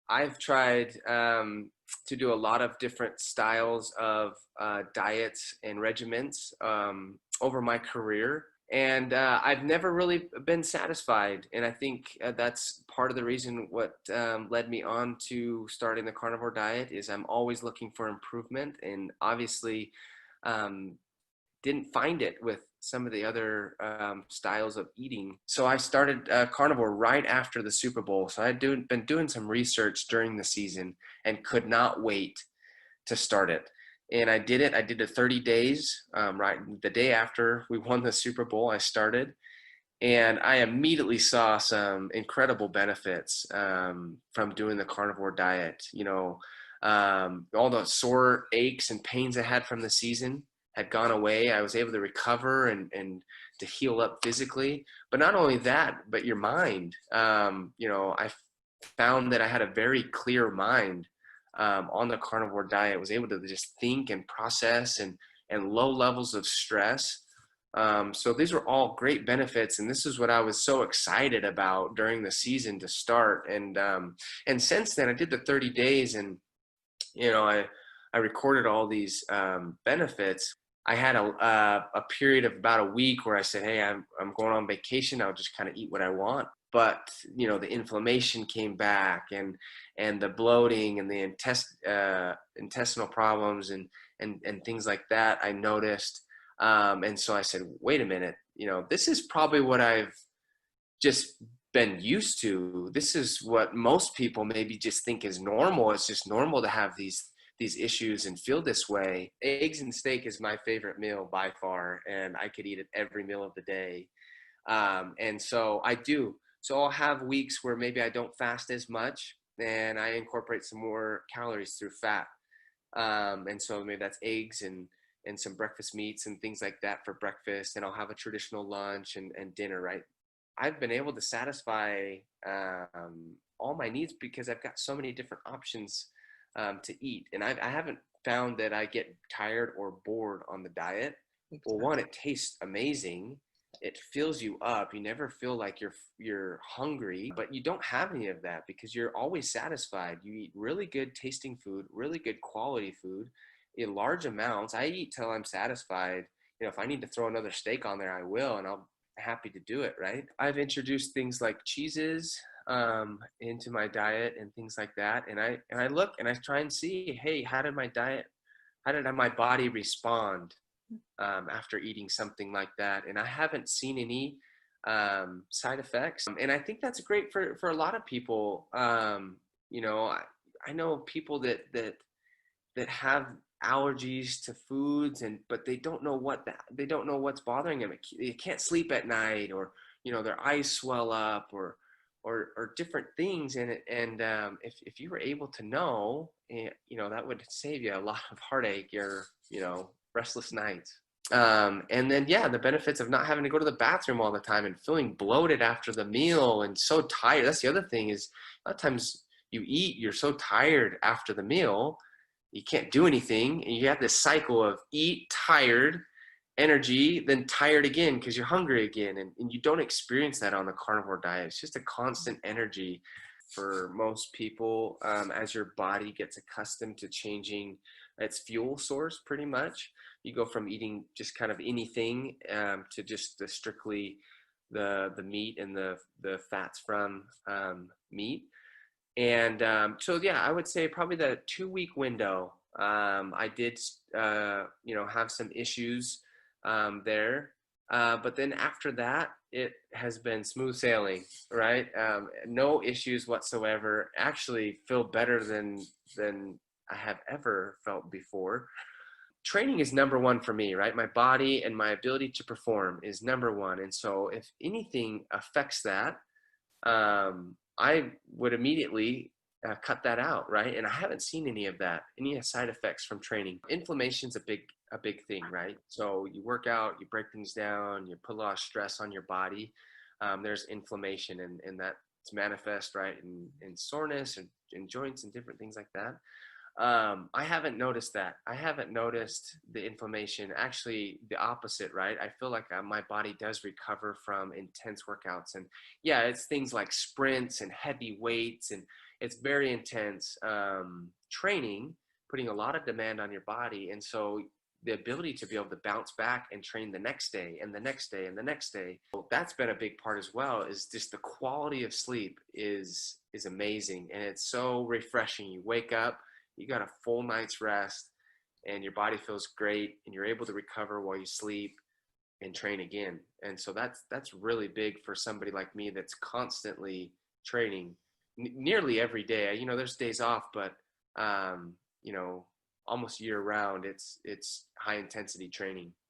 I've tried to do a lot of different styles of diets and regimens over my career. And I've never really been satisfied. And I think that's part of the reason what led me on to starting the carnivore diet is I'm always looking for improvement. And obviously, um, didn't find it with some of the other styles of eating. So I started carnivore right after the Super Bowl. So been doing some research during the season and could not wait to start it. And I did it. I did it 30 days, right the day after we won the Super Bowl. I started, and I immediately saw some incredible benefits from doing the carnivore diet. All the sore aches and pains I had from the season had gone away. I was able to recover and to heal up physically. But not only that, but your mind. I found that I had a very clear mind on the carnivore diet. Was able to just think and process and low levels of stress. So these were all great benefits, and this is what I was so excited about during the season to start. And since then, I did the 30 days, and I recorded all these benefits. I had a period of about a week where I said, "Hey, I'm going on vacation. I'll just kind of eat what I want." But the inflammation came back, and the bloating and the intestinal problems and things like that I noticed. And so I said, "Wait a minute. This is probably what I've just been used to. This is what most people maybe just think is normal. It's just normal to have these issues and feel this way." Eggs and steak is my favorite meal by far, and I could eat it every meal of the day. And so I do. So I'll have weeks where maybe I don't fast as much, and I incorporate some more calories through fat. And so maybe that's eggs and some breakfast meats and things like that for breakfast. And I'll have a traditional lunch and dinner, right? I've been able to satisfy all my needs because I've got so many different options to eat. And I haven't found that I get tired or bored on the diet. Well, one, it tastes amazing. It fills you up. You never feel like you're hungry, but you don't have any of that because you're always satisfied. You eat really good tasting food, really good quality food in large amounts. I eat till I'm satisfied. If I need to throw another steak on there, I will, and I'll happy to do it, right? I've introduced things like cheeses into my diet and things like that, and I look and I try and see, hey, how did my body respond after eating something like that? And I haven't seen any side effects, and I think that's great for a lot of people. I know people that have allergies to foods, but they don't know they don't know what's bothering them. They can't sleep at night, or their eyes swell up, or different things. And if you were able to know, that would save you a lot of heartache or restless nights. And then, yeah, the benefits of not having to go to the bathroom all the time and feeling bloated after the meal and so tired. That's the other thing, is a lot of times you eat, you're so tired after the meal, you can't do anything, and you have this cycle of eat, tired, energy, then tired again because you're hungry again. And you don't experience that on the carnivore diet. It's just a constant energy for most people as your body gets accustomed to changing its fuel source. Pretty much you go from eating just kind of anything to just strictly the meat and the fats from meat. And so, yeah, I would say probably the 2 week window. I did, have some issues there. But then after that, it has been smooth sailing, right? No issues whatsoever. Actually feel better than I have ever felt before. Training is number one for me, right? My body and my ability to perform is number one. And so if anything affects that, I would immediately cut that out, right? And I haven't seen any of that, any side effects from training. Inflammation's a big thing, right? So you work out, you break things down, you put a lot of stress on your body. There's inflammation, and that's manifest, right, in soreness and in joints and different things like that. I haven't noticed that. I haven't noticed the inflammation. Actually, the opposite, right? I feel like my body does recover from intense workouts. And yeah, it's things like sprints and heavy weights, and it's very intense training, putting a lot of demand on your body. And so the ability to be able to bounce back and train the next day and the next day and the next day, well, that's been a big part as well. Is just the quality of sleep is amazing, and it's so refreshing. You wake up, you got a full night's rest, and your body feels great, and you're able to recover while you sleep and train again. And so that's really big for somebody like me that's constantly training nearly every day. You know, there's days off, but you know, almost year round, it's high intensity training.